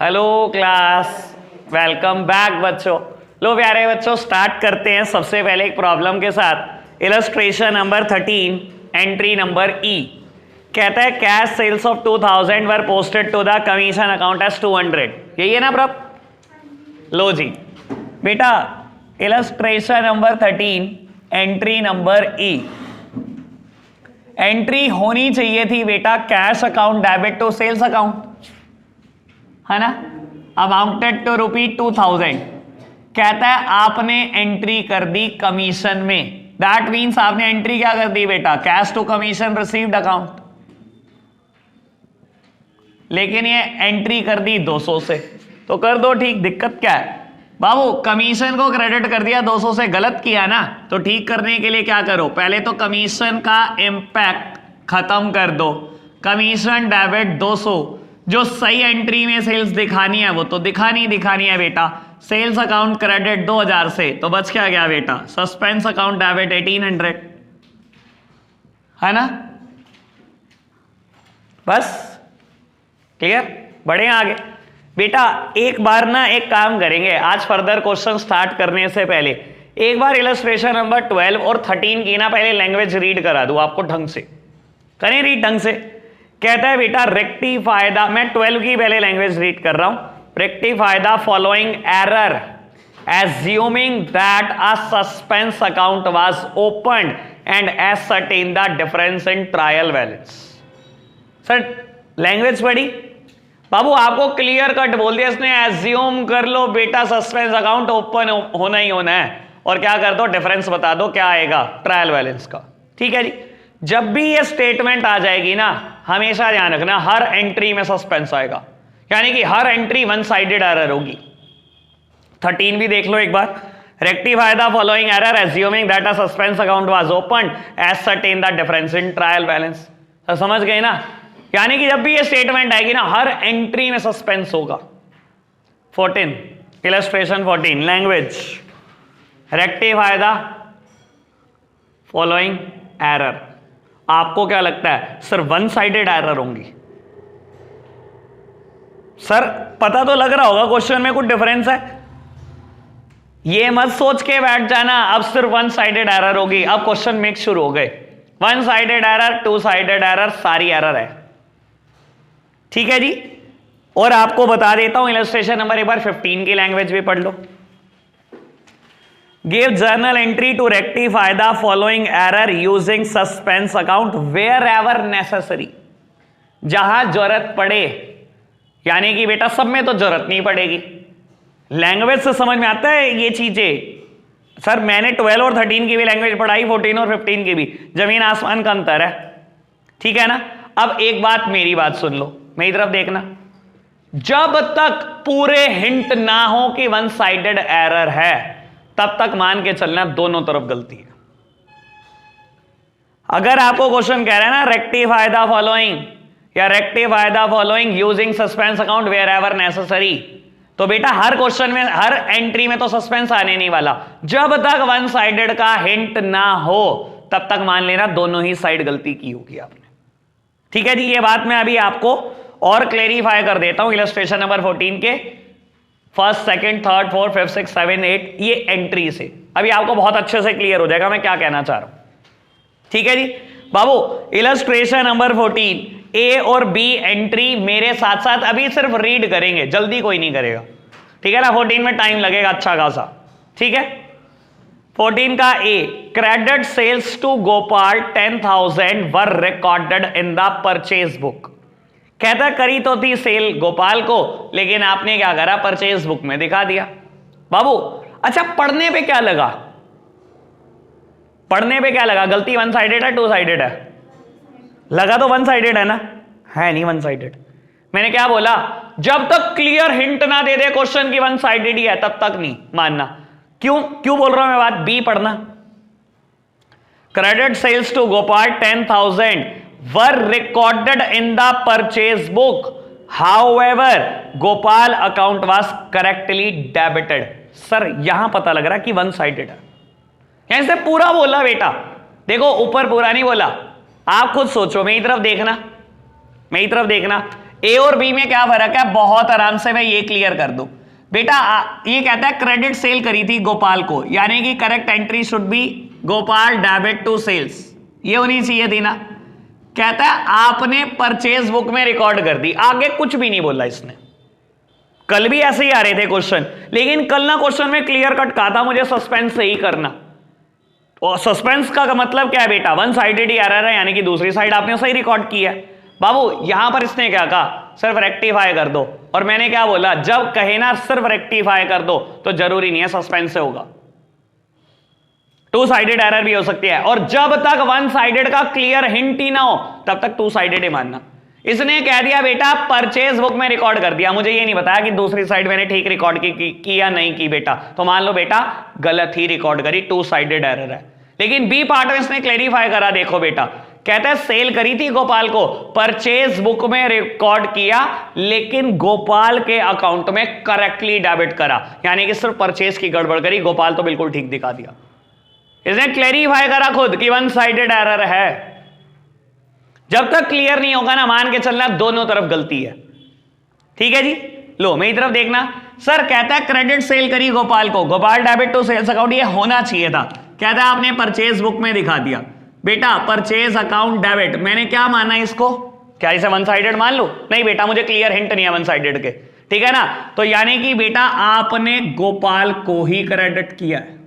Hello class, welcome back बच्चों। लो प्यारे बच्चों, स्टार्ट करते हैं सबसे पहले एक प्रॉब्लम के साथ। Illustration number 13, entry number E. कहता है cash sales of 2000 were posted to the commission account as 200। यही है ना प्रॉब? लो जी बेटा, illustration number 13, entry number E. Entry होनी चाहिए थी बेटा cash account debit to sales account, है ना, अमाउंटेड टू ₹2000। कहता है आपने एंट्री कर दी कमीशन में। दैट मीन्स आपने एंट्री क्या कर दी बेटा, cash to commission received account. लेकिन ये एंट्री कर दी 200 से, तो कर दो ठीक, दिक्कत क्या है बाबू? कमीशन को क्रेडिट कर दिया 200 से, गलत किया ना, तो ठीक करने के लिए क्या करो, पहले तो कमीशन का इंपैक्ट खत्म कर दो। कमीशन डेबिट 200, जो सही एंट्री में सेल्स दिखानी है वो तो दिखानी है बेटा। सेल्स अकाउंट क्रेडिट 2000 से, तो बच क्या गया बेटा, सस्पेंस अकाउंट डेबिट 1800, है ना? बस क्लियर? बढ़े आगे बेटा। एक बार ना एक काम करेंगे, आज फर्दर क्वेश्चन स्टार्ट करने से पहले एक बार इलस्ट्रेशन नंबर 12 और 13 की ना पहले लैंग्वेज रीड करा दूं आपको ढंग से। करें रीड ढंग से। कहता है बेटा रेक्टिफाई द, मैं 12 की पहले लैंग्वेज रीड कर रहा हूं। Rectify the following error assuming that a suspense account was opened and ascertain the difference in trial balance. Sir language पढ़ी बाबू, आपको क्लियर कट बोल दिया इसने, एज्यूम कर लो बेटा सस्पेंस अकाउंट ओपन होना ही होना है, और क्या कर दो, डिफरेंस बता दो क्या आएगा ट्रायल बैलेंस का। ठीक है जी। जब भी ये स्टेटमेंट आ जाएगी ना, हमेशा ध्यान रखना हर एंट्री में सस्पेंस आएगा, यानी कि हर एंट्री वन साइडेड एरर होगी। 13 भी देख लो एक बार। Rectify the following error assuming that a suspense account was opened ascertain the difference in trial balance. तो समझ गए ना, यानी कि जब भी ये स्टेटमेंट आएगी ना, हर एंट्री में सस्पेंस होगा। 14 illustration 14 language rectify the following error. आपको क्या लगता है सर वन साइडेड एरर होंगी? सर पता तो लग रहा होगा क्वेश्चन में कुछ डिफरेंस है, ये मत सोच के बैठ जाना अब सिर्फ वन साइडेड एरर होगी। अब क्वेश्चन मिक्स शुरू हो गए, one sided error, two sided error, सारी एरर है। ठीक है जी। और आपको बता देता हूं इलस्ट्रेशन नंबर एक बार 15 की लैंग्वेज भी पढ़ लो। Give journal entry to rectify the following error using suspense account wherever necessary. जहां जरूरत पड़े, यानी कि बेटा सब में तो जरूरत नहीं पड़ेगी। लैंग्वेज से समझ में आता है ये चीजें। सर मैंने 12 और 13 की भी लैंग्वेज पढ़ाई, 14 और 15 की भी, जमीन आसमान का अंतर है। ठीक है ना? अब एक बात, मेरी बात सुन लो, मेरी तरफ देखना। जब तक पूरे हिंट ना हो कि वन साइडेड एरर है, तब तक मान के चलना दोनों तरफ गलती है। अगर आपको क्वेश्चन कह रहा है ना रेक्टिफाई द फॉलोइंग या rectify the following using suspense account wherever necessary, तो बेटा हर क्वेश्चन में, हर एंट्री में तो सस्पेंस आने नहीं वाला। जब तक वन साइडेड का हिंट ना हो तब तक मान लेना दोनों ही साइड गलती की होगी आपने। ठीक है जी। ये बात मैं अभी आपको और क्लेरिफाई कर देता हूं इलस्ट्रेशन नंबर 14 के first, second, third, fourth, fifth, six, 7, 8 ये एंट्री से अभी आपको बहुत अच्छे से क्लियर हो जाएगा मैं क्या कहना चाह रहा हूं। ठीक है जी बाबू। इलस्ट्रेशन नंबर 14 ए और बी एंट्री मेरे साथ साथ अभी सिर्फ रीड करेंगे, जल्दी कोई नहीं करेगा। ठीक है ना? 14 में टाइम लगेगा अच्छा खासा। ठीक है। 14 का A, credit sales to Gopal 10,000 were recorded in the purchase book. कहता करी तो थी सेल गोपाल को, लेकिन आपने क्या करा, परचेज बुक में दिखा दिया। बाबू अच्छा पढ़ने पे क्या लगा, पढ़ने पे क्या लगा, गलती वन साइडेड है टू साइडेड है? लगा तो वन साइडेड है ना, है नहीं वन साइडेड। मैंने क्या बोला, जब तक क्लियर हिंट ना दे दे क्वेश्चन की वन साइडेड ही है तब तक नहीं मानना। क्यों बोल रहा हूं मैं बात, बी पढ़ना। Credit sales to Gopal 10,000 were recorded in the purchase book, however Gopal account was correctly debited. Sir यहां पता लग रहा कि वन साइडेड है, यहां से पूरा बोला बेटा, देखो ऊपर पूरा नहीं बोला। आप खुद सोचो, मेरी तरफ देखना, मेरी तरफ देखना। ए और बी में क्या फर्क है, बहुत आराम से मैं ये क्लियर कर दूं बेटा। ये कहता है क्रेडिट सेल करी थी गोपाल को, यानी कि correct entry should be Gopal debit to sales, ये होनी चाहिए थी ना। कहता है आपने परचेज बुक में रिकॉर्ड कर दी, आगे कुछ भी नहीं बोला इसने। कल भी ऐसे ही आ रहे थे क्वेश्चन, लेकिन कल ना क्वेश्चन में क्लियर कट कहा था मुझे सस्पेंस से ही करना। और सस्पेंस का मतलब क्या है बेटा, वन साइडेड ही एरर है, यानी कि दूसरी साइड आपने सही रिकॉर्ड किया है। बाबू यहां पर इसने क्या कहा, सिर्फ रेक्टिफाई कर दो, और मैंने क्या बोला, जब कहे ना सिर्फ रेक्टिफाई कर दो तो जरूरी नहीं है सस्पेंस से होगा, टू साइडेड एरर भी हो सकती है। और जब तक वन साइडेड का क्लियर हिंट ही ना हो तब तक टू साइडेड ही मानना। इसने कह दिया बेटा परचेज बुक में रिकॉर्ड कर दिया, मुझे ये नहीं बताया कि दूसरी साइड मैंने ठीक रिकॉर्ड की या नहीं की बेटा, तो मान लो बेटा गलत ही रिकॉर्ड करी, टू साइडेड एरर है। लेकिन बी पार्ट में इसने क्लेरिफाई करा, देखो बेटा कहता है सेल करी थी गोपाल को, परचेज बुक में रिकॉर्ड किया, लेकिन गोपाल के अकाउंट में करेक्टली डेबिट करा, यानी कि सिर्फ परचेज की गड़बड़ करी, गोपाल तो बिल्कुल ठीक दिखा दिया। इसने क्लेरिफाई करा खुद कि वन साइडेड एरर है। जब तक क्लियर नहीं होगा ना, मान के चलना दोनों तरफ गलती है, ठीक है जी। लो मेरी तरफ देखना, सर कहता है क्रेडिट सेल करी गोपाल को, Gopal debit to sales account, ये होना चाहिए था। कहता है आपने परचेज बुक में दिखा दिया, बेटा परचेज अकाउंट डेबिट, मैंने क्या माना इसको, क्या इसे वन साइडेड मान लो, नहीं बेटा मुझे क्लियर हिंट नहीं है वन साइडेड के, ठीक है ना। तो यानी कि बेटा आपने गोपाल को ही क्रेडिट किया है।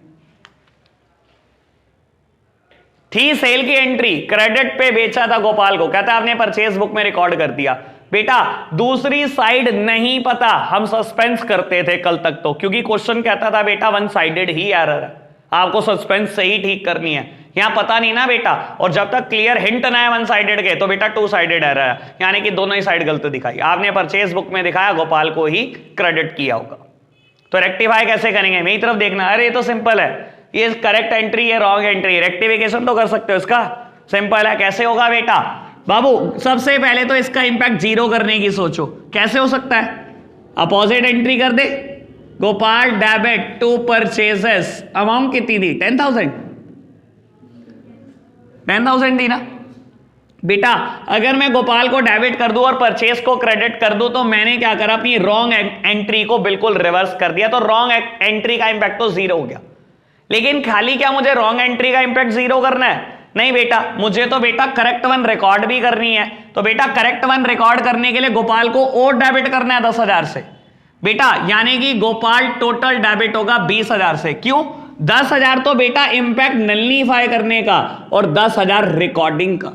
थी सेल की एंट्री, क्रेडिट पे बेचा था गोपाल को, कहता है आपने परचेज बुक में रिकॉर्ड कर दिया। बेटा दूसरी साइड नहीं पता, हम सस्पेंस करते थे कल तक तो, क्योंकि क्वेश्चन कहता था बेटा वन साइडेड ही एरर है, आपको सस्पेंस से ही ठीक करनी है, यहां पता नहीं ना बेटा। और जब तक क्लियर हिंट ना है वन साइडेड के तो बेटा टू साइडेड एरर है, यानी कि दोनों ही साइड गलत दिखाई, आपने परचेज बुक में दिखाया, गोपाल को ही क्रेडिट किया होगा। तो रेक्टिफाई कैसे करेंगे, मेरी तरफ देखना, अरे ये तो सिंपल है, ये करेक्ट एंट्री है रॉन्ग एंट्री, रेक्टिफिकेशन तो कर सकते हो इसका, सिंपल है। कैसे होगा बेटा, बाबू सबसे पहले तो इसका इंपैक्ट जीरो करने की सोचो, कैसे हो सकता है, अपोजिट एंट्री कर दे, Gopal debit to purchases, amount कितनी थी 10,000 दी ना बेटा। अगर मैं गोपाल को डेबिट कर दूं और परचेज को क्रेडिट कर दूं तो मैंने क्या करा, अपनी रॉन्ग एंट्री को बिल्कुल रिवर्स कर दिया, तो रॉन्ग एंट्री का इंपैक्ट तो जीरो हो गया। लेकिन खाली क्या मुझे रॉन्ग एंट्री का इंपैक्ट जीरो करना है, नहीं बेटा, मुझे तो बेटा करेक्ट वन रिकॉर्ड भी करनी है। तो बेटा करेक्ट वन रिकॉर्ड करने के लिए गोपाल को और डेबिट करना है 10,000 से बेटा, यानी कि गोपाल टोटल डेबिट होगा 20,000 से। क्यों, 10,000 तो बेटा इंपैक्ट नलिफाई करने का और 10,000 रिकॉर्डिंग का।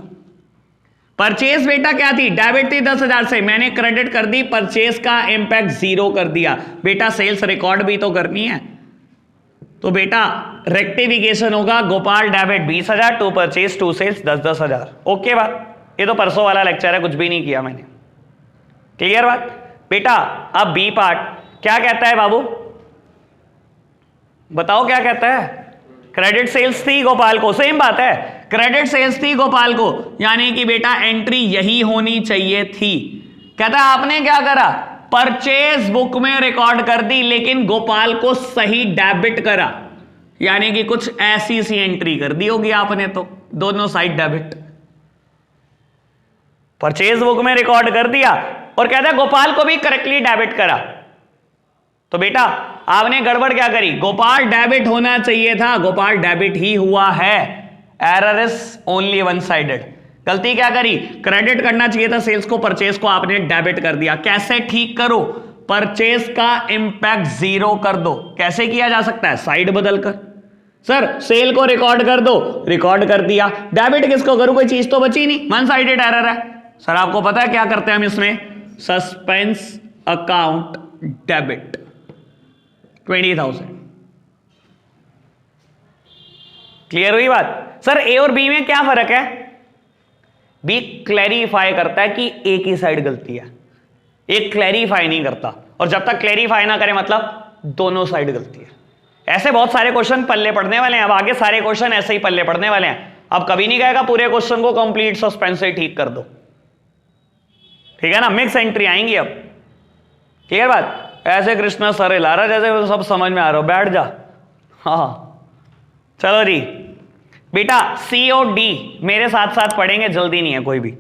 परचेज बेटा क्या थी, डेबिट थी 10,000 से, मैंने क्रेडिट कर दी, परचेज का इंपैक्ट जीरो कर दिया। बेटा सेल्स रिकॉर्ड भी तो करनी है, तो बेटा रेक्टिफिकेशन होगा Gopal debit 20,000 to purchase to sales 10,000। Okay बात, ये तो परसों वाला लेक्चर है, कुछ भी नहीं किया मैंने, क्लियर बात बेटा। अब बी पार्ट क्या कहता है बाबू, बताओ क्या कहता है, क्रेडिट सेल्स थी गोपाल को, सेम बात है, क्रेडिट सेल्स थी गोपाल को, यानी कि बेटा एंट्री यही होनी चाहिए थी। कहता है आपने क्या करा, परचेज बुक में रिकॉर्ड कर दी, लेकिन गोपाल को सही डेबिट करा, यानी कि कुछ ऐसी सी एंट्री कर दी होगी आपने, तो दोनों साइड डेबिट, परचेज बुक में रिकॉर्ड कर दिया और कहता है गोपाल को भी करेक्टली डेबिट करा। तो बेटा आपने गड़बड़ क्या करी, गोपाल डेबिट होना चाहिए था, गोपाल डेबिट ही हुआ है, error is only one sided. गलती क्या करी, क्रेडिट करना चाहिए था सेल्स को, परचेज को आपने डेबिट कर दिया। कैसे ठीक करो, परचेज का इंपैक्ट जीरो कर दो। कैसे किया जा सकता है, साइड बदलकर, सर सेल को रिकॉर्ड कर दो, रिकॉर्ड कर दिया, डेबिट किसको करूं, कोई चीज तो बची नहीं, वन साइडेड एरर है। सर आपको पता है क्या करते हैं हम इसमें, सस्पेंस अकाउंट डेबिट 20,000। क्लियर हुई बात। सर ए और बी में क्या फर्क है, बी क्लैरिफाई करता है कि एक ही साइड गलती है, एक क्लैरिफाई नहीं करता, और जब तक क्लैरिफाई ना करे मतलब दोनों साइड गलती है। ऐसे बहुत सारे क्वेश्चन पल्ले पढ़ने वाले हैं, अब आगे सारे क्वेश्चन ऐसे ही पल्ले पढ़ने वाले हैं। अब कभी नहीं कहेगा पूरे क्वेश्चन को कंप्लीट सस्पेंस से ठीक कर दो, ठीक है ना, मिक्स एंट्री आएंगी अब, क्लियर बात। ऐसे कृष्णा सर हिला रहा जैसे सब समझ में आ रहा हो, बैठ जा। हाँ चलो जी बेटा, सी और डी मेरे साथ साथ पढ़ेंगे, जल्दी नहीं है कोई भी।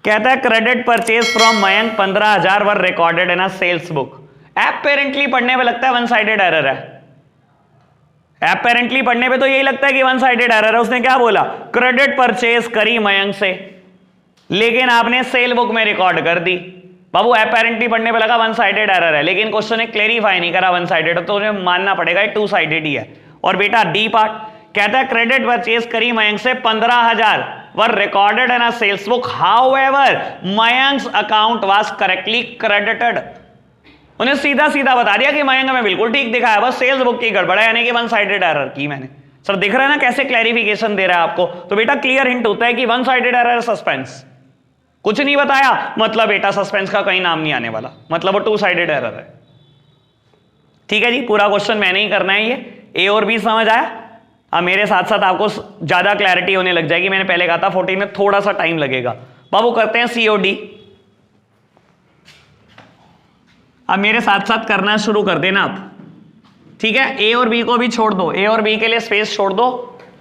कहता है credit purchase from Mayank 15,000 were recorded in a sales book. Apparently पढ़ने पे लगता है वन साइडेड एरर है, एपेरेंटली पढ़ने पे तो यही लगता है कि वन साइडेड एरर है। उसने क्या बोला, क्रेडिट परचेज करी मयंक से, लेकिन आपने सेल बुक में रिकॉर्ड कर दी। बाबू एपेरेंटली पढ़ने पे लगा वन साइडेड एरर है, लेकिन क्वेश्चन ने क्लेरिफाई नहीं करा वन साइडेड, तो उन्हें मानना पड़ेगा टू साइडेड ही है। और बेटा डी पार्ट कहता है क्रेडिट परचेज करी मयंक से 15,000 were recorded in a sales book, however Mayank's account was correctly credited. उन्हें सीधा सीधा बता दिया कि मयंक में बिल्कुल ठीक दिखाया, बस सेल्स बुक की गड़बड़ है, यानी कि वन साइडेड एरर की मैंने। सर दिख रहा है ना कैसे क्लैरिफिकेशन दे रहा है आपको। तो बेटा क्लियर हिंट होता है कि वन साइडेड एरर सस्पेंस, कुछ नहीं बताया मतलब बेटा सस्पेंस का कहीं नाम नहीं आने वाला, मतलब वो टू साइडेड एरर है। ठीक है जी, पूरा क्वेश्चन मैंने ही करना है, ये ए और बी समझ आया। अब मेरे साथ साथ आपको ज्यादा क्लैरिटी होने लग जाएगी। मैंने पहले कहा था 14 में थोड़ा सा टाइम लगेगा। बाबू करते हैं सीओडी। अब मेरे साथ साथ करना शुरू कर देना आप, ठीक है। ए और बी को भी छोड़ दो, ए और बी के लिए स्पेस छोड़ दो,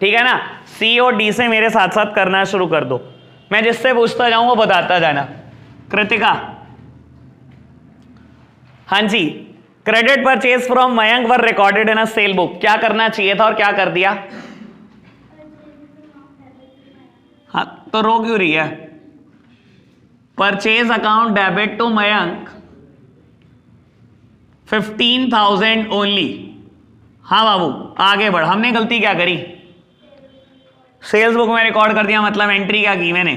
ठीक है ना। सी और डी से मेरे साथ साथ करना शुरू कर दो, मैं जिससे पूछता जाऊं वो बताता जाना। कृतिका, हाँ जी, credit purchase from Mayank were recorded in a sale book, क्या करना चाहिए था और क्या कर दिया? हाँ तो रो क्यों रही है? Purchase account debit to Mayank 15,000 only. हाँ बाबू आगे बढ़, हमने गलती क्या करी? सेल्स बुक में रिकॉर्ड कर दिया, मतलब एंट्री क्या की मैंने?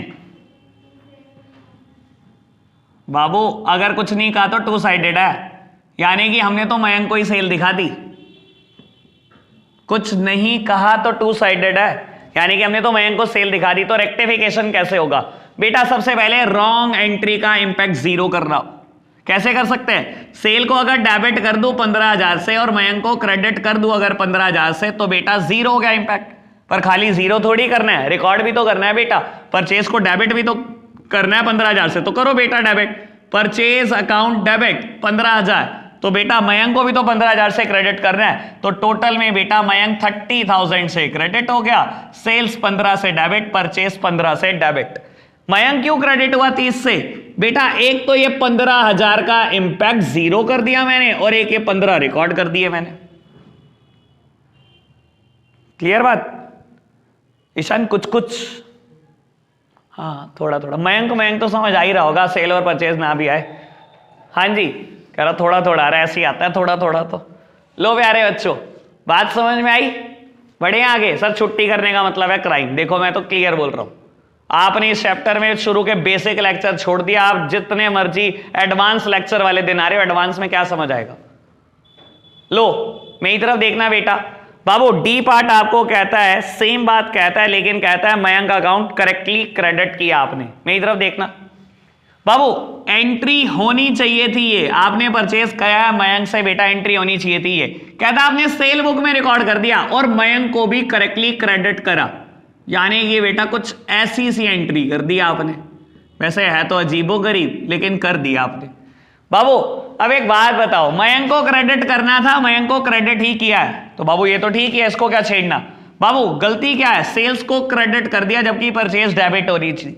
बाबू अगर कुछ नहीं कहा तो टू साइडेड है, यानी कि हमने तो मयंक को ही सेल दिखा दी। कुछ नहीं कहा तो टू साइडेड है, यानी कि हमने तो मयंक को सेल दिखा दी। तो रेक्टिफिकेशन कैसे होगा बेटा? सबसे पहले रॉन्ग एंट्री का इंपैक्ट जीरो कर रहा हूं। कैसे कर सकते हैं? सेल को अगर डेबिट कर दूं 15,000 से और मयंक को क्रेडिट कर दूं अगर 15,000 से, तो बेटा जीरो हो गया इंपैक्ट। पर खाली जीरो थोड़ी करना है, रिकॉर्ड भी तो करना है बेटा। परचेज को डेबिट भी तो करना है 15,000 से, तो करो बेटा डेबिट। परचेज अकाउंट डेबिट 15,000, तो बेटा मयंक को भी तो 15,000 से क्रेडिट करना है, तो टोटल में बेटा मयंक 30,000 से क्रेडिट हो गया, सेल्स 15 से डेबिट, परचेज 15 से डेबिट। मयंक क्यों क्रेडिट हुआ 30 से? बेटा एक तो ये 15,000 का इंपैक्ट जीरो कर दिया मैंने, और एक ये 15 रिकॉर्ड कर दिए मैंने। क्लियर बात? ईशान कुछ कुछ, हाँ थोड़ा थोड़ा। मयंक तो समझ आ ही रहा होगा, सेल और परचेज ना भी आए। हाँ जी कह रहा थोड़ा थोड़ा आ रहा है, ऐसे ही आता है थोड़ा थोड़ा। तो लो प्यारे बच्चों, बात समझ में आई? बढ़े आगे। सर छुट्टी करने का मतलब है क्राइम। देखो मैं तो क्लियर बोल रहा हूं, आपने इस चैप्टर में शुरू के बेसिक लेक्चर छोड़ दिया, आप जितने मर्जी एडवांस लेक्चर वाले दिन आ रहे हो, एडवांस में क्या समझ आएगा? लो मेरी तरफ देखना बेटा। बाबू डी पार्ट आपको कहता है सेम बात कहता है, लेकिन कहता है मयंक अकाउंट करेक्टली क्रेडिट किया आपने। मेरी तरफ देखना बाबू, एंट्री होनी चाहिए थी ये, आपने परचेज किया है मयंक से बेटा, एंट्री होनी चाहिए थी ये। कहता आपने सेल बुक में रिकॉर्ड कर दिया और मयंक को भी करेक्टली क्रेडिट करा, यानी ये बेटा कुछ ऐसी सी एंट्री कर दी आपने। वैसे है तो अजीबो गरीब, लेकिन कर दिया आपने। बाबू अब एक बात बताओ, मयंक को क्रेडिट करना था, मयंक को क्रेडिट ही किया है, तो बाबू ये तो ठीक है, इसको क्या छेड़ना? बाबू गलती क्या है? सेल्स को क्रेडिट कर दिया जबकि परचेज डेबिट हो रही थी,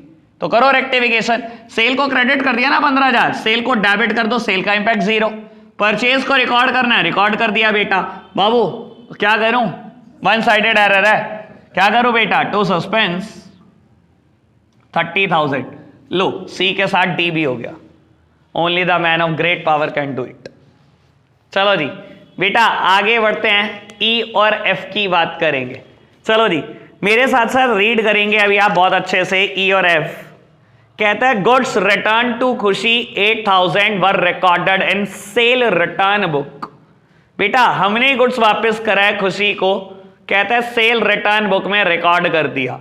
तो करो रेक्टिफिकेशन। सेल को क्रेडिट कर दिया ना 15,000, सेल को डेबिट कर दो, सेल का इंपैक्ट जीरो। परचेज को रिकॉर्ड करना है, रिकॉर्ड कर दिया बेटा। बाबू क्या करूं? वन साइडेड एरर है, क्या करूं बेटा? To suspense 30,000। लो सी के साथ डी भी हो गया। Only the man of great power can do it. चलो जी बेटा आगे बढ़ते हैं, ई और एफ की बात करेंगे। चलो जी मेरे साथ साथ रीड करेंगे अभी आप बहुत अच्छे से ई और एफ। कहता है गुड्स रिटर्न टू खुशी 8,000 वर रिकॉर्डेड इन सेल रिटर्न बुक। बेटा हमने गुड्स वापस करा है खुशी को, कहता है सेल रिटर्न बुक में रिकॉर्ड कर दिया।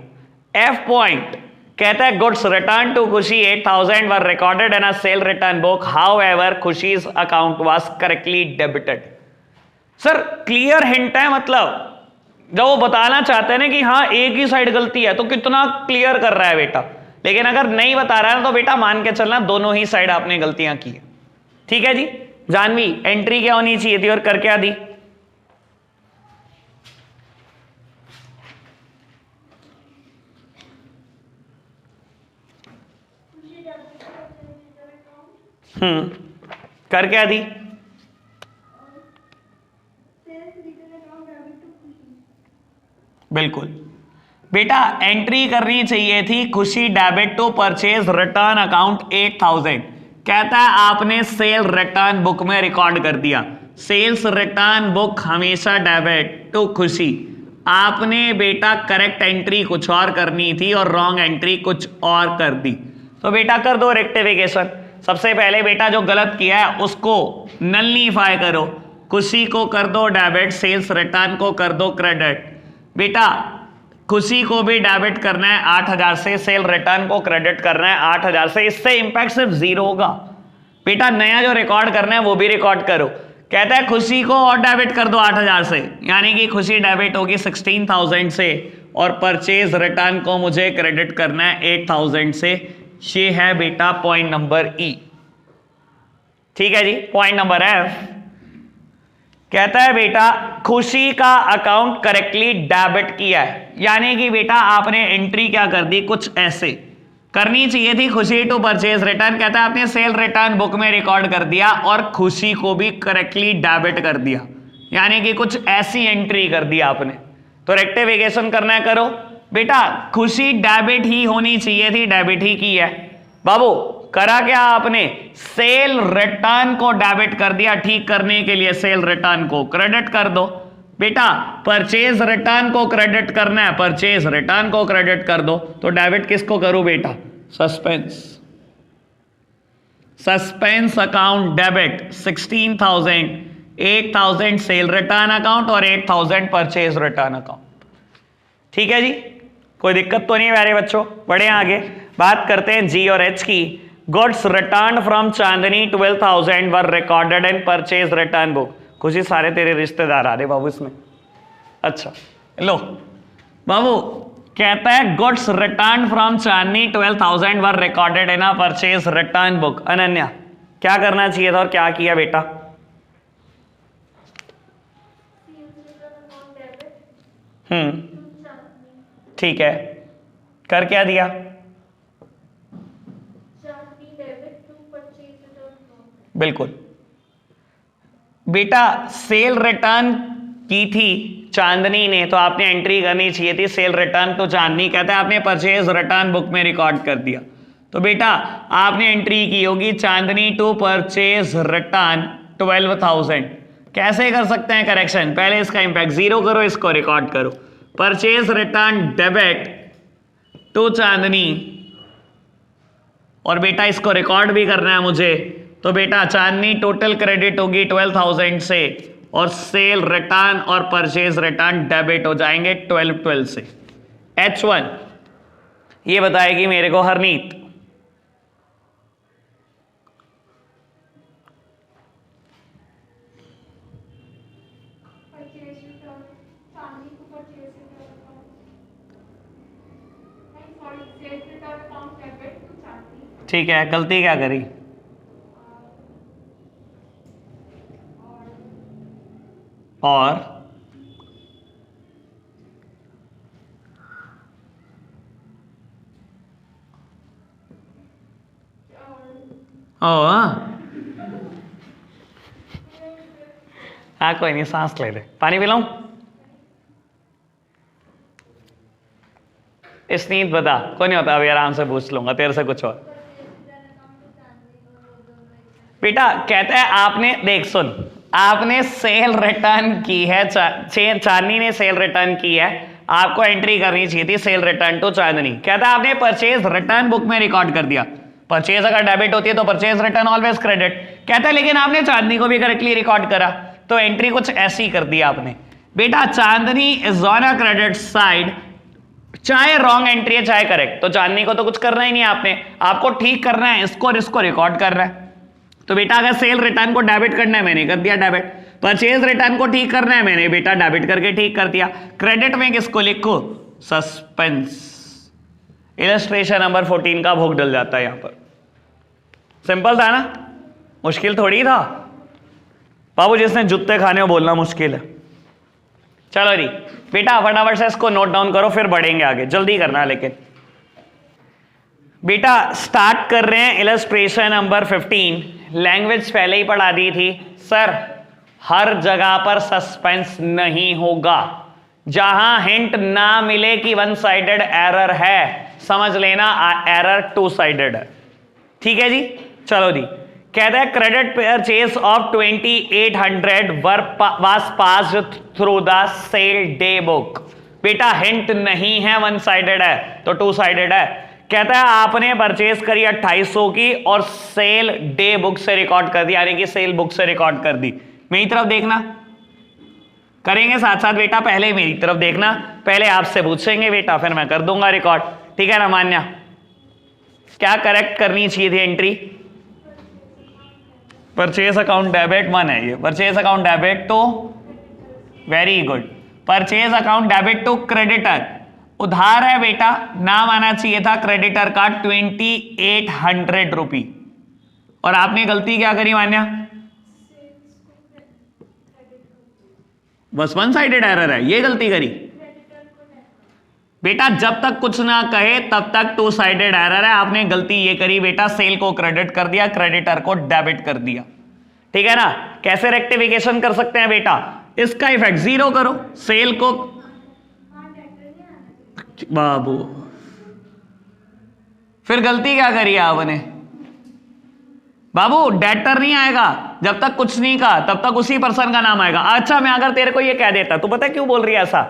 एफ पॉइंट कहता है गुड्स रिटर्न टू खुशी 8,000 वर recorded in a cell return book, however Khushi's account was correctly debited. Sir clear hint है, मतलब जब वो बताना चाहते हैं ना कि हाँ एक ही साइड गलती है, तो कितना क्लियर कर रहा है बेटा। लेकिन अगर नहीं बता रहा है तो बेटा मान के चलना दोनों ही साइड आपने गलतियां की है। ठीक है जी। जानवी एंट्री क्या होनी चाहिए थी और कर क्या दी? कर क्या दी? बिल्कुल बेटा, एंट्री करनी चाहिए थी Khushi debit to purchase return account 8000। कहता है आपने सेल रिटर्न बुक में रिकॉर्ड कर दिया। सेल्स रिटर्न बुक हमेशा डेबिट टू खुशी। आपने बेटा करेक्ट एंट्री कुछ और करनी थी और रॉन्ग एंट्री कुछ और कर दी। तो बेटा कर दो रेक्टिफिकेशन। सबसे पहले बेटा जो गलत किया है उसको नलिफाई करो। खुशी को कर दो डेबिट, सेल्स रिटर्न को कर दो क्रेडिट। बेटा खुशी को भी डेबिट करना है 8000 से, सेल रिटर्न को क्रेडिट करना है 8000 से। इससे इंपैक्ट सिर्फ 0 होगा। बेटा नया जो रिकॉर्ड करना है वो भी रिकॉर्ड करो। कहता है खुशी को और डेबिट कर दो 8000 से, यानी कि खुशी डेबिट होगी 16000 से और परचेज रिटर्न को मुझे क्रेडिट करना है 8000 से। ये है बेटा पॉइंट नंबर ई। ठीक है जी। पॉइंट नंबर एफ कहता है बेटा खुशी का अकाउंट करेक्टली डेबिट किया है, यानी कि बेटा आपने एंट्री क्या कर दी, कुछ ऐसे करनी चाहिए थी खुशी टू परचेज रिटर्न। कहता है आपने सेल रिटर्न बुक में रिकॉर्ड कर दिया और खुशी को भी करेक्टली डेबिट कर दिया, यानी कि कुछ ऐसी एंट्री कर दी आपने। तो रेक्टिफिकेशन करना है, करो बेटा। खुशी डेबिट ही होनी चाहिए थी, डेबिट ही की है। बाबू करा क्या आपने, सेल रिटर्न को डेबिट कर दिया। ठीक करने के लिए सेल रिटर्न को क्रेडिट कर दो। बेटा परचेज रिटर्न को क्रेडिट करना है, परचेज रिटर्न को क्रेडिट कर दो। तो डेबिट किसको करूं बेटा, suspense. Suspense account debit 16000, 8000 cell return account और 8000 परचेज रिटर्न अकाउंट। ठीक है जी, कोई दिक्कत तो नहीं प्यारे बच्चों। बढ़े आगे बात करते हैं जी और एच की। Goods return from Chandni 12000 were recorded in purchase return book. खुशी सारे तेरे रिश्तेदार आ रहे बाबू इसमें। अच्छा लो बाबू, कहता है goods return from Chandni 12000 were recorded in a purchase return book. Ananya क्या करना चाहिए था और क्या किया बेटा? ठीक है, कर क्या दिया? बिल्कुल बेटा, सेल रिटर्न की थी चांदनी ने तो आपने एंट्री करनी चाहिए थी सेल रिटर्न टू चांदनी। कहता है आपने परचेज रिटर्न बुक में रिकॉर्ड कर दिया। तो बेटा आपने एंट्री की होगी चांदनी टू परचेज रिटर्न 12000। कैसे कर सकते हैं करेक्शन, पहले इसका इंपैक्ट 0 करो, इसको रिकॉर्ड करो। परचेज रिटर्न डेबिट टू चांदनी और बेटा इसको रिकॉर्ड भी करना है मुझे। तो बेटा चांदनी टोटल क्रेडिट होगी 12000 से और सेल रिटर्न और परचेज रिटर्न डेबिट हो जाएंगे 12 से। H1 ये बताएगी मेरे को हरनीत। ठीक है, गलती क्या करी? और हाँ कोई नहीं, सांस ले ले, पानी पिलाऊं? इसनीत बता, कोई नहीं होता, अभी आराम से पूछ लूंगा तेरे से कुछ और। बेटा कहता है आपने, देख सुन, आपने सेल रिटर्न की है, चांदनी ने सेल रिटर्न की है, आपको एंट्री करनी चाहिए थी सेल रिटर्न टू चांदनी। कहता है आपने परचेज रिटर्न बुक में रिकॉर्ड कर दिया। परचेज अगर डेबिट होती है तो परचेज रिटर्न ऑलवेज क्रेडिट। कहता है लेकिन आपने चांदनी को भी करेक्टली रिकॉर्ड करा, तो एंट्री कुछ ऐसी कर दी आपने। बेटा Chandni is on a credit side, चाहे रॉन्ग एंट्री है चाहे करेक्ट, तो चांदनी को तो कुछ करना ही नहीं आपने, आपको ठीक करना है इसको और इसको रिकॉर्ड करना है। तो बेटा अगर सेल रिटर्न को डेबिट करना है मैंने कर दिया डेबिट, परचेज रिटर्न को ठीक करना है मैंने बेटा डेबिट करके ठीक कर दिया। क्रेडिट में किसको लिखो, सस्पेंस। इलस्ट्रेशन नंबर 14 का भोग डल जाता है यहां पर। सिंपल था ना, मुश्किल थोड़ी था बाबू, जिसने जूते खाने को बोलना मुश्किल है। चलो जी बेटा फटाफट से इसको नोट डाउन करो, फिर बढ़ेंगे आगे, जल्दी करना। लेकिन बेटा स्टार्ट कर रहे हैं इलस्ट्रेशन नंबर 15। लैंग्वेज पहले ही पढ़ा दी थी सर, हर जगह पर सस्पेंस नहीं होगा। जहां हिंट ना मिले कि वन साइडेड एरर है, समझ लेना एरर टू साइडेड है। ठीक है जी, चलो जी। कहता है credit purchase of 2800 was passed through the sale day book. बेटा हिंट नहीं है, वन साइडेड है तो टू साइडेड है। कहता है आपने परचेज करी 2800 की और सेल डे बुक से रिकॉर्ड कर दी, यानी कि सेल बुक से रिकॉर्ड कर दी। मेरी तरफ देखना, करेंगे साथ साथ बेटा, पहले मेरी तरफ देखना, पहले आपसे पूछेंगे बेटा, फिर मैं कर दूंगा रिकॉर्ड। ठीक है ना मान्या, क्या करेक्ट करनी चाहिए थी एंट्री? परचेज अकाउंट डेबिट 1 है ये, परचेज अकाउंट डेबिट तो very good, purchase account debit to creditor, उधार है बेटा, नाम आना चाहिए था क्रेडिटर का 2800 रुपी, और आपने गलती क्या करी मान्या? बस वन साइडेड एरर है, ये गलती करी बेटा। जब तक कुछ ना कहे तब तक टू साइडेड एरर है। आपने गलती ये करी बेटा, सेल को क्रेडिट कर दिया, क्रेडिटर को डेबिट कर दिया। ठीक है ना, कैसे रेक्टिफिकेशन कर सकते हैं बेटा? इसका इफेक्ट जीरो करो, सेल को बाबू, फिर गलती क्या करी आपने बाबू? डेटर नहीं आएगा जब तक कुछ नहीं कहा, तब तक उसी पर्सन का नाम आएगा। अच्छा मैं अगर तेरे को ये कह देता, तू पता क्यों बोल रही है ऐसा?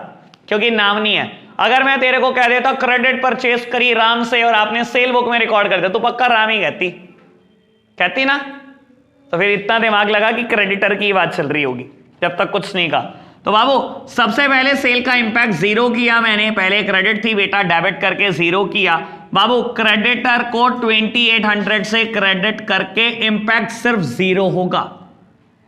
क्योंकि नाम नहीं है। अगर मैं तेरे को कह देता क्रेडिट परचेज करी राम से और आपने सेल बुक में रिकॉर्ड कर दिया, तो पक्का राम ही कहती ना? तो फिर इतना दिमाग लगा कि क्रेडिटर की बात चल रही होगी जब तक कुछ नहीं कहा। तो बाबू सबसे पहले सेल का इंपैक्ट जीरो किया मैंने, पहले क्रेडिट थी बेटा, डेबिट करके जीरो किया। बाबू क्रेडिटर को 2800 से क्रेडिट करके इंपैक्ट सिर्फ जीरो होगा।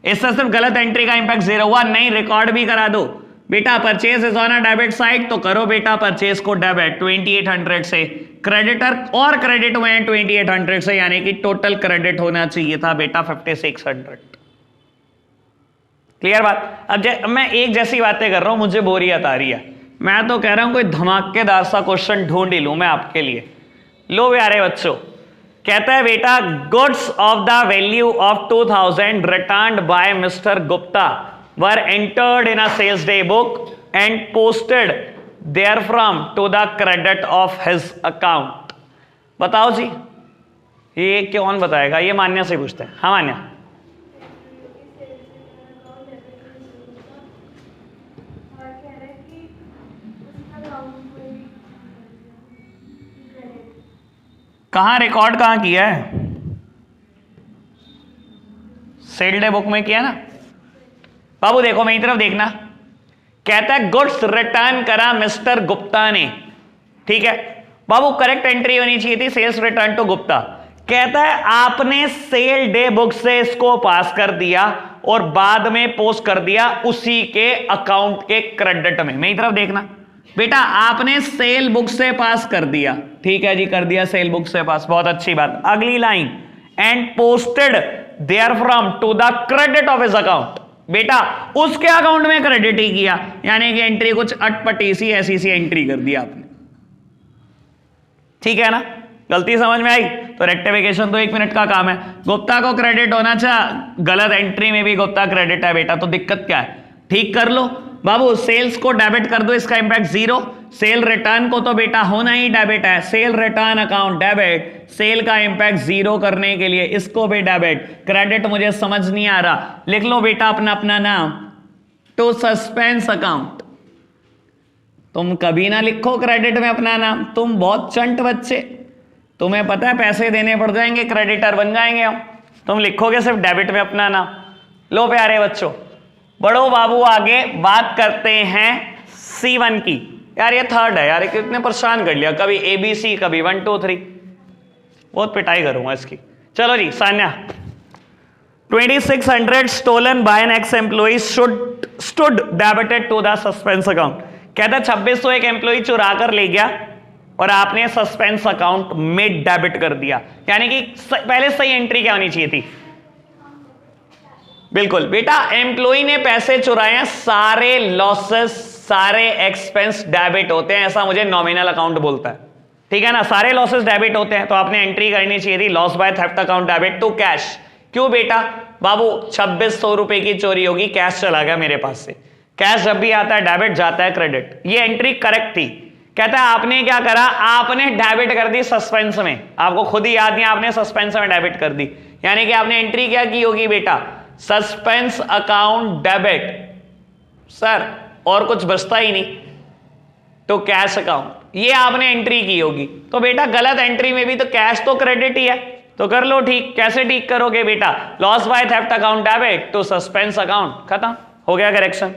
इससे सिर्फ गलत एंट्री का इंपैक्ट जीरो हुआ, नहीं रिकॉर्ड भी करा दो बेटा। Purchase is on a debit side, तो करो बेटा परचेज को डेबिट 2800 से, क्रेडिटर और क्रेडिट हुए हैं 2800 से, यानी कि टोटल क्रेडिट होना चाहिए था बेटा 5600। क्लियर बात? अब मैं एक जैसी बातें कर रहा हूं, मुझे बोरियत आ रही है। मैं तो कह रहा हूं कोई धमाकेदार सा क्वेश्चन ढूंढ ही लूं मैं आपके लिए। लो प्यारे बच्चों, कहता है बेटा goods of the value of 2000 returned by mister Gupta were entered in a sales day book and posted therefrom to the credit of his account. बताओ जी, ये कौन बताएगा? ये मान्या से पूछते हैं। हाँ मान्या, कहां रिकॉर्ड कहां किया है? सेल डे बुक में किया ना बाबू। देखो मेरी तरफ देखना, कहता है गुड्स रिटर्न करा मिस्टर गुप्ता ने। ठीक है बाबू, करेक्ट एंट्री होनी चाहिए थी सेल्स रिटर्न टू गुप्ता। कहता है आपने सेल डे बुक से इसको पास कर दिया और बाद में पोस्ट कर दिया उसी के अकाउंट के क्रेडिट में। मेरी तरफ देखना बेटा, आपने सेल बुक से पास कर दिया। ठीक है जी, कर दिया सेल बुक से पास, बहुत अच्छी बात। अगली line, and posted there from to the credit of his account. बेटा उसके अकाउंट में क्रेडिट ही किया, यानी कि एंट्री कुछ अटपटी सी ऐसी सी एंट्री कर दी आपने। ठीक है ना, गलती समझ में आई? तो रेक्टिफिकेशन तो 1 मिनट का काम है। गुप्ता को क्रेडिट होना चाहिए, गलत एंट्री में भी गुप्ता क्रेडिट है बेटा, तो दिक्कत क्या है? ठीक कर लो बाबू, सेल्स को डेबिट कर दो, इसका इंपैक्ट जीरो। सेल रिटर्न को तो बेटा होना ही डेबिट है, sale return account debit, sale का इंपैक्ट जीरो करने के लिए इसको भी डेबिट। क्रेडिट मुझे समझ नहीं आ रहा, लिख लो बेटा अपना अपना नाम, टू सस्पेंस अकाउंट। तुम कभी ना लिखो क्रेडिट में अपना नाम, तुम बहुत चंट बच्चे, तुम्हें पता है पैसे देने पड़ जाएंगे, क्रेडिटर बन जाएंगे हम, तुम लिखोगे सिर्फ डेबिट में अपना नाम। लो प्यारे बच्चों, बढ़ो बाबू आगे, बात करते हैं C1 की। यार ये थर्ड है यार, कितने परेशान कर लिया, कभी ABC कभी 1 2 3, बहुत पिटाई करूंगा इसकी। चलो जी Sanya, 2600 stolen by an ex employee stood debited to the suspense account. कहता 2600 एक एम्प्लॉय चुरा कर ले गया और आपने सस्पेंस अकाउंट में डेबिट कर दिया, यानी कि पहले सही एंट्री क्या होनी चाहिए थी? बिल्कुल बेटा, एम्प्लॉय ने पैसे चुराए हैं, सारे लॉसेस सारे एक्सपेंस डेबिट होते हैं, ऐसा मुझे नॉमिनल अकाउंट बोलता है। ठीक है ना, सारे लॉसेस डेबिट होते हैं, तो आपने एंट्री करनी चाहिए थी loss by theft account debit to cash, क्यों बेटा? बाबू 2600 रुपए की चोरी होगी, कैश चला गया मेरे पास से। कैश जब भी आता है डेबिट, जाता है क्रेडिट। ये एंट्री करेक्ट थी। कहता है आपने क्या करा, आपने डेबिट कर दी सस्पेंस में, आपको खुद ही याद नहीं, आपने सस्पेंस में डेबिट कर दी, यानी कि आपने एंट्री क्या की होगी बेटा, सस्पेंस अकाउंट डेबिट। सर और कुछ बचता ही नहीं तो कैश अकाउंट, ये आपने एंट्री की होगी। तो बेटा गलत एंट्री में भी तो कैश तो क्रेडिट ही है, तो कर लो ठीक। कैसे ठीक करोगे बेटा? Loss by theft account debit to suspense account, खत्म हो गया करेक्शन।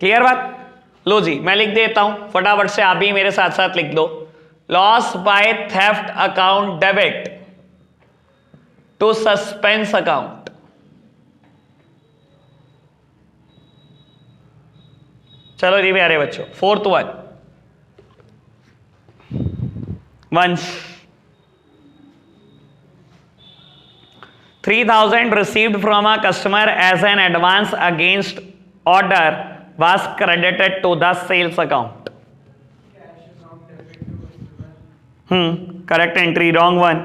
क्लियर बात? लो जी मैं लिख देता हूं फटाफट से, आप भी मेरे साथ साथ लिख दो। Loss by theft account debit to suspense account. चलो जी प्यारे बच्चों, fourth one. Once 3000 received from a customer as an advance against order was credited to the sales account. Correct entry, wrong one.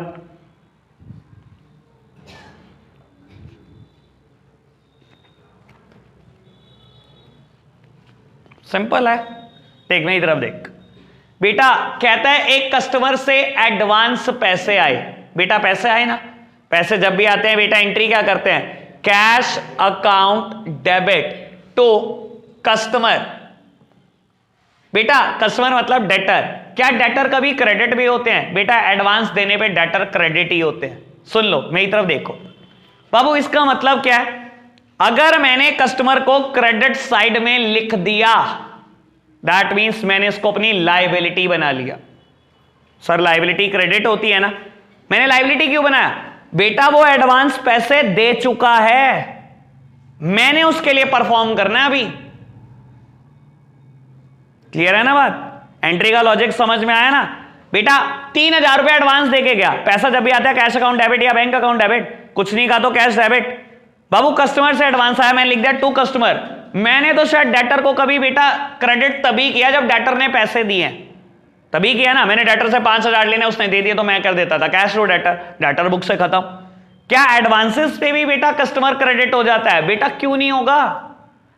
Simple है, देख मेरी तरफ देख बेटा। कहता है एक कस्टमर से एडवांस पैसे आए। बेटा पैसे आए ना, पैसे जब भी आते हैं बेटा एंट्री क्या करते हैं, cash account debit to customer. बेटा कस्टमर मतलब डेटर। क्या डेटर कभी क्रेडिट भी होते हैं? बेटा एडवांस देने पे डेटर क्रेडिट ही होते हैं। सुन लो मेरी तरफ देखो बाबू, इसका मतलब क्या है? अगर मैंने कस्टमर को क्रेडिट साइड में लिख दिया, दैट मींस मैंने इसको अपनी लायबिलिटी बना लिया। सर लायबिलिटी क्रेडिट होती है ना, मैंने लायबिलिटी क्यों बनाया? बेटा वो एडवांस पैसे दे चुका है, मैंने उसके लिए परफॉर्म करना है अभी। क्लियर है ना बात? एंट्री का लॉजिक समझ में आया ना? बेटा 3000 रुपए एडवांस देके गया, पैसा जब भी आता है कैश अकाउंट डेबिट या बैंक अकाउंट डेबिट, कुछ नहीं कहा तो कैश डेबिट। बाबू कस्टमर से एडवांस आया, मैंने लिख दिया टू कस्टमर। मैंने तो शायद डेटर को कभी बेटा क्रेडिट तभी किया जब डेटर ने पैसे दिए, तभी किया ना। मैंने डेटर से 5000 लेने, उसने दे दिए तो मैं कर देता था cash to debtor, debtor book से खत्म। क्या एडवांसेस पे भी बेटा कस्टमर क्रेडिट हो जाता है? बेटा क्यों नहीं होगा?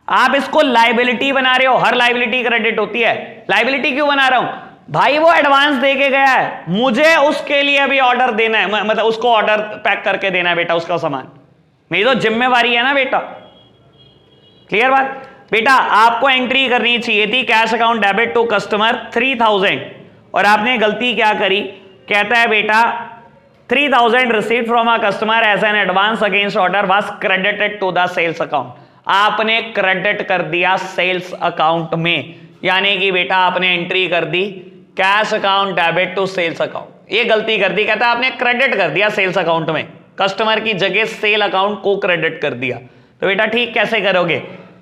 आप इसको लायबिलिटी बना रहे हो, हर लायबिलिटी क्रेडिट होती है। लायबिलिटी क्यों बना रहा हूं भाई? वो एडवांस दे के गया है, मुझे उसके लिए अभी ऑर्डर देना है, मतलब उसको ऑर्डर पैक करके देना है बेटा उसका सामान, मेरी तो जिम्मेवारी है ना बेटा। क्लियर बात? बेटा आपको एंट्री करनी चाहिए थी cash account debit to customer 3000, और आपने गलती क्या करी? कहता है बेटा 3000 received from a customer as an advance against order was credited to the sales account. आपने क्रेडिट कर दिया सेल्स अकाउंट में, यानी कि बेटा आपने एंट्री कर दी cash account debit to sales account. ये गलती कर दी, कहता है आपने क्रेडिट कर दिया सेल्स अकाउंट में, कस्टमर की जगह सेल अकाउंट को क्रेडिट कर दिया। तो बेटा ठीक कैसे करोगे?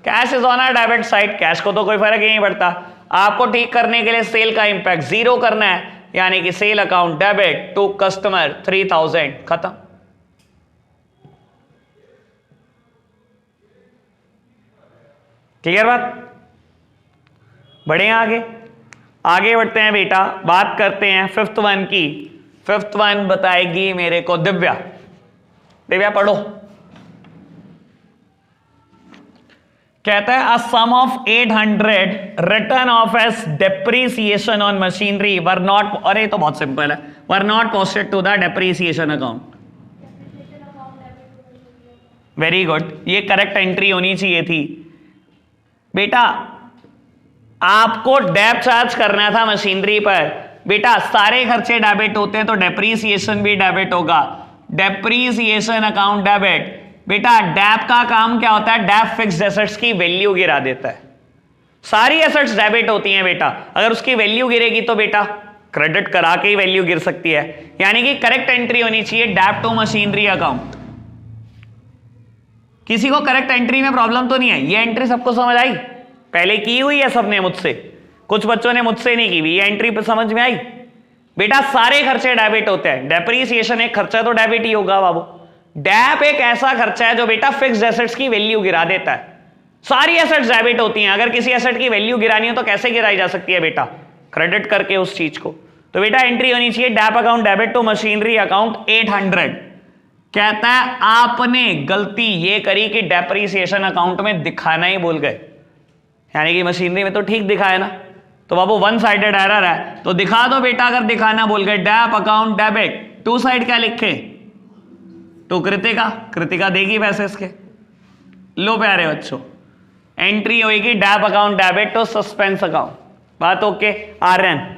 Cash is on a debit side, cash को तो कोई फर्क ही नहीं पड़ता। आपको ठीक करने के लिए सेल का इंपैक्ट 0 करना है, यानी कि sale account debit to customer 3000, खत्म। क्लियर बात? बढ़े आगे, आगे बढ़ते हैं बेटा, बात करते हैं फिफ्थ वन की। फिफ्थ वन बताएगी मेरे को दिव्या। दिव्या पढ़ो। कहता है a sum of 800 written off as depreciation on machinery were not, अरे तो बहुत सिंपल है, were not posted to the depreciation account. Very good, ये करेक्ट एंट्री होनी चाहिए थी बेटा। आपको डेप चार्ज करना था मशीनरी पर। बेटा सारे खर्चे डेबिट होते हैं तो डेप्रीसिएशन भी डेबिट होगा, डेप्रीसिएशन अकाउंट डेबिट। बेटा डैप का काम क्या होता है? डैप फिक्स्ड एसेट्स की वैल्यू गिरा देता है। सारी एसेट्स डेबिट होती हैं बेटा, अगर उसकी वैल्यू गिरेगी तो बेटा क्रेडिट करा के ही वैल्यू गिर सकती है, यानी कि करेक्ट एंट्री होनी चाहिए डैप टू मशीनरी अकाउंट। किसी को करेक्ट एंट्री में प्रॉब्लम तो नहीं है? ये एंट्री सबको समझ आई? पहले की हुई है सबने मुझसे, कुछ बच्चों ने मुझसे नहीं की हुई। ये एंट्री पे समझ में आई? बेटा सारे खर्चे डेबिट होते हैं, डेप्रीसिएशन एक खर्चा तो डेबिट ही होगा बाबू। डैप एक ऐसा खर्चा है जो बेटा फिक्स्ड एसेट्स की वैल्यू गिरा देता है। सारी एसेट्स डेबिट होती हैं, अगर किसी एसेट की वैल्यू गिरानी हो तो कैसे गिराई जा सकती है बेटा? क्रेडिट करके उस चीज को। तो बेटा एंट्री होनी चाहिए dep account debit to machinery account 800। कहता है आपने गलती ये करी कि डेप्रीसिएशन अकाउंट में दिखाना ही भूल गए, यानी कि मशीनरी में तो ठीक दिखाया ना, तो बाबू वन साइडेड एरर है, तो दिखा दो बेटा अगर दिखाना भूल गए। Dep account debit, to side क्या लिखे, टू कृतिका, कृतिका देगी पैसे इसके। लो प्यारे बच्चों, एंट्री होगी dep account debit to suspense account, बात okay. Aryan,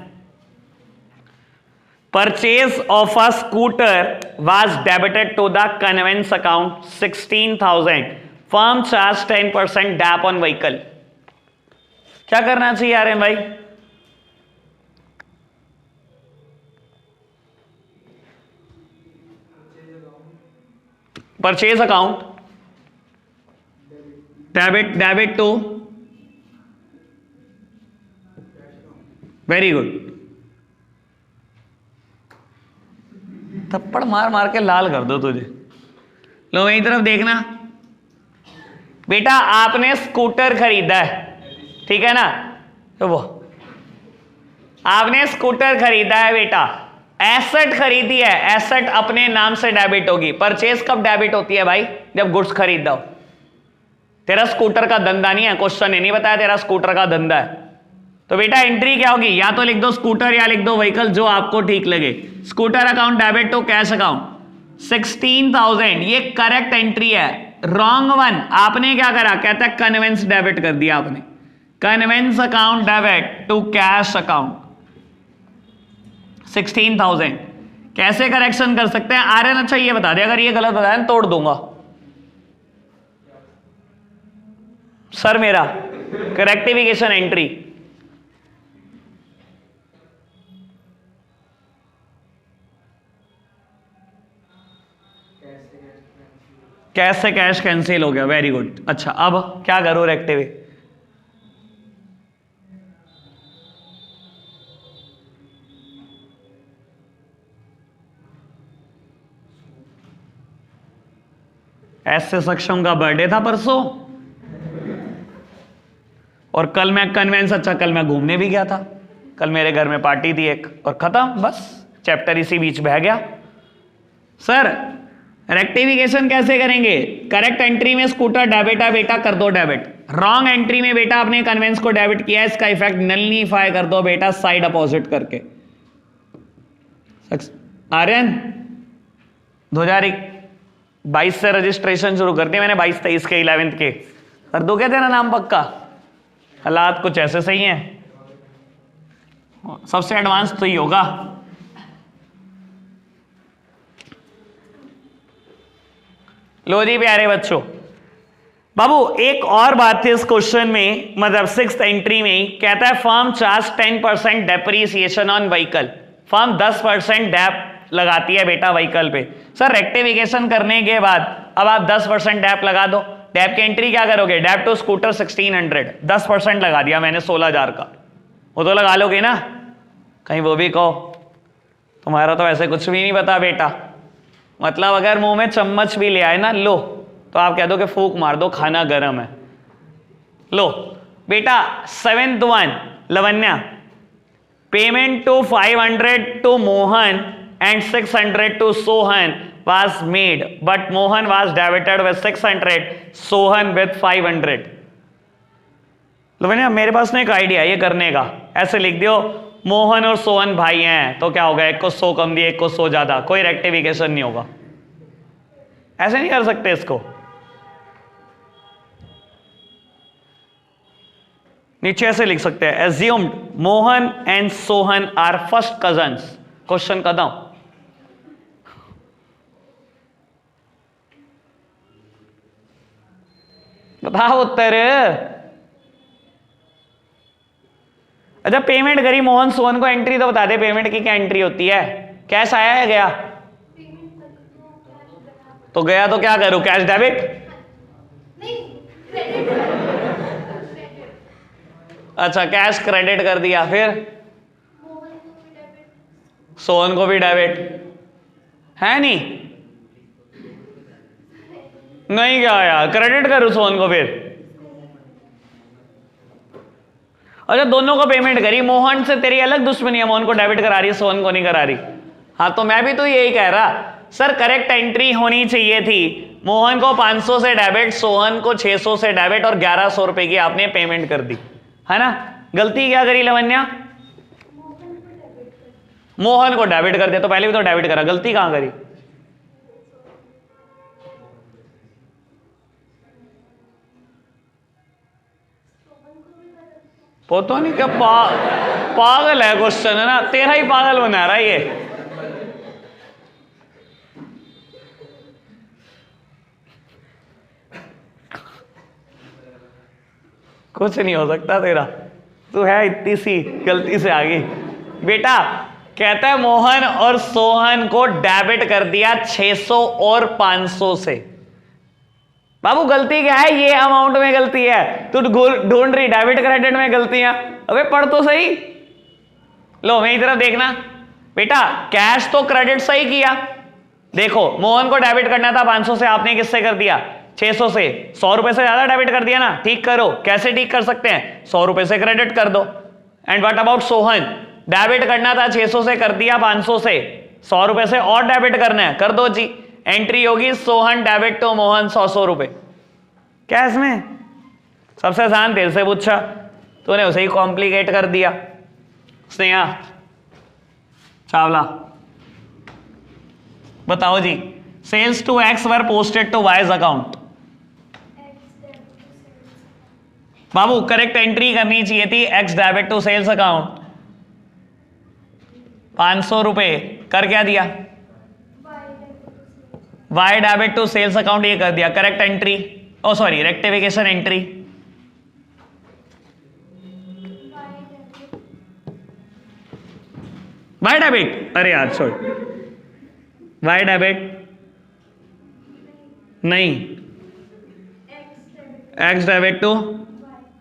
purchase of a scooter was debited to the conveyance account 16,000, firm charge 10% dep on vehicle. क्या करना चाहिए आर्यन भाई? Purchase account debit to, very good, थप्पड़ मार मार के लाल कर दो तुझे। लो मेरी तरफ देखना बेटा, आपने स्कूटर खरीदा है, ठीक है ना, तो वो आपने स्कूटर खरीदा है बेटा, एसेट खरीदी है, एसेट अपने नाम से डेबिट होगी। परचेज कब डेबिट होती है भाई? जब गुड्स खरीदा हो। तेरा स्कूटर का धंधा नहीं है, क्वेश्चन नहीं बताया तेरा स्कूटर का धंधा है, तो बेटा एंट्री क्या होगी? या तो लिख दो स्कूटर या लिख दो व्हीकल, जो आपको ठीक लगे। Scooter account debit to cash account 16,000, ये करेक्ट एंट्री है। रॉन्ग वन, आपने क्या करा? कहता है कन्वेंस डेबिट कर दिया आपने, conveyance account debit to cash account 16,000। कैसे करेक्शन कर सकते हैं आर्यन? अच्छा ये बता दे, अगर ये गलत बताया तोड़ दूंगा सर मेरा। करेक्टिफिकेशन एंट्री, कैसे कैश कैंसिल हो गया, वेरी गुड। अच्छा अब क्या करो रेक्टिव? ऐसे सक्षम का बर्थडे था परसों, और कल मैं कन्वेंस, अच्छा कल मैं घूमने भी गया था, कल मेरे घर में पार्टी थी एक, और खत्म, बस चैप्टर इसी बीच बह गया। सर रेक्टिफिकेशन कैसे करेंगे? करेक्ट एंट्री में स्कूटर डेबिट है बेटा, कर दो डेबिट। रॉन्ग एंट्री में बेटा आपने कन्वेंस को डेबिट किया, इसका इफेक्ट नलिफाई कर दो बेटा साइड अपोजिट करके। आर्यन 2022 से रजिस्ट्रेशन शुरू कर दिया मैंने, 22-23 के 11th के, कर दो क्या तेरा नाम पक्का? हालात कुछ ऐसे सही हैं, सबसे एडवांस तो ही होगा। लो जी प्यारे बच्चों, बाबू एक और बात थी इस क्वेश्चन में, मतलब 6th एंट्री में ही कहता है firm charge 10% depreciation on vehicle, firm 10% dep लगाती है बेटा व्हीकल पे। सर रेक्टिफिकेशन करने के बाद अब आप 10% डेप लगा दो। डेप की एंट्री क्या करोगे? डेप टू स्कूटर 1600, 10% लगा दिया मैंने 16,000 का, वो तो लगा लोगे ना? कहीं वो भी कहो तुम्हारा तो ऐसे कुछ भी नहीं पता बेटा, मतलब अगर मुंह में चम्मच भी ले आए ना, लो तो आप कह दो कि फूक मार दो, खाना गर्म है। लो बेटा 7th one, Lavanya, payment to 500 to Mohan and 600 to Sohan was made, but Mohan was debited with 600, Sohan with 500। Lavanya मेरे पास ना एक आइडिया ये करने का, ऐसे लिख दियो मोहन और सोहन भाई हैं, तो क्या होगा? एक को 100 कम दिए, एक को 100 ज्यादा, कोई रेक्टिफिकेशन नहीं होगा। ऐसे नहीं कर सकते इसको। नीचे ऐसे लिख सकते हैं, assumed Mohan and Sohan are first cousins. Question Kadam बताओ उत्तर। अच्छा पेमेंट करी मोहन सोहन को, एंट्री तो बता दे पेमेंट की क्या एंट्री होती है? कैश आया है गया? तो गया तो क्या करूं? Cash debit? अच्छा कैश क्रेडिट कर दिया, फिर सोहन को भी डेबिट है नहीं क्या यार, क्रेडिट करूं सोहन को फिर? अच्छा दोनों को पेमेंट करी, मोहन से तेरी अलग दुश्मनी है, मोहन को डेबिट करा रही है, सोहन को नहीं करा रही। हाँ तो मैं भी तो यही कह रहा, सर करेक्ट एंट्री होनी चाहिए थी, मोहन को 500 से डेबिट, सोहन को 600 से डेबिट और 1100 रुपए की आपने पेमेंट कर दी, है ना। गलती क्या करी लवन्या? मोहन को डेबिट कर दिया, तो पहले भी तो डेबिट करा, गलती कहां करी? पता नहीं क्या पागल है क्वेश्चन, है ना, तेरा ही पागल बना रहा है ये। कुछ नहीं हो सकता तेरा, तू है इतनी सी गलती से आ गई। बेटा कहता है मोहन और सोहन को डेबिट कर दिया 600 और 500 से। बाबू गलती क्या है? ये अमाउंट में गलती है, तू ढूंढ रही डेबिट क्रेडिट में गलतियां। अबे पढ़ तो सही। लो मेरी तरफ देखना बेटा, कैश तो क्रेडिट सही किया। देखो मोहन को डेबिट करना था 500 से, आपने किससे कर दिया? 600 से। 100 रुपए से ज्यादा डेबिट कर दिया ना। ठीक करो, कैसे ठीक कर सकते हैं? 100 रुपए से क्रेडिट कर दो। And what about Sohan? Debit करना था 600 से, कर दिया 500 से, 100 रुपए से और डेबिट करना है, कर दो जी। एंट्री होगी सोहन डेबिट टू मोहन 100 रुपए। क्या इसमें सबसे आसान तेरे से पूछा, तूने उसे ही कॉम्प्लिकेट कर दिया। स्नेहा चावला बताओ जी, sales to X were posted to Y's account. बाबू करेक्ट एंट्री करनी चाहिए थी X debit to sales account. 500 रुपए कर क्या दिया? Y debit to sales account, ये कर दिया। Correct entry, oh sorry rectification entry. Y debit, अरे यार सॉरी, वाई डेबिट नहीं, एक्स डेबिट टू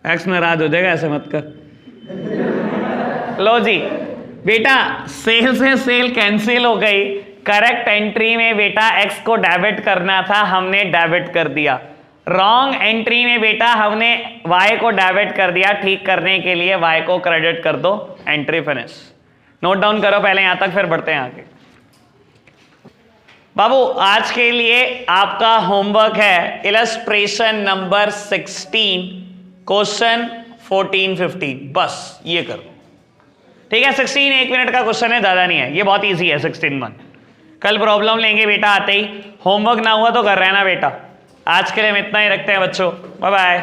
एक्स। नाराज हो जाएगा, ऐसे मत कर। लो जी बेटा, सेल से सेल कैंसिल हो गई। करेक्ट एंट्री में बेटा एक्स को डेबिट करना था, हमने डेबिट कर दिया। रॉन्ग एंट्री में बेटा हमने वाई को डेबिट कर दिया। ठीक करने के लिए वाई को क्रेडिट कर दो। Entry finish. नोट डाउन करो पहले यहां तक, फिर बढ़ते हैं आगे। बाबू आज के लिए आपका होमवर्क है इलस्ट्रेशन नंबर 16, क्वेश्चन 14-15, बस ये करो। ठीक है, 16 1 मिनट का क्वेश्चन है, ज्यादा नहीं है, ये बहुत इजी है 16 कल प्रॉब्लम लेंगे बेटा आते ही। होमवर्क ना हुआ तो कर रहे हैं ना बेटा। आज के लिए हम इतना ही रखते हैं बच्चों, बाय बाय।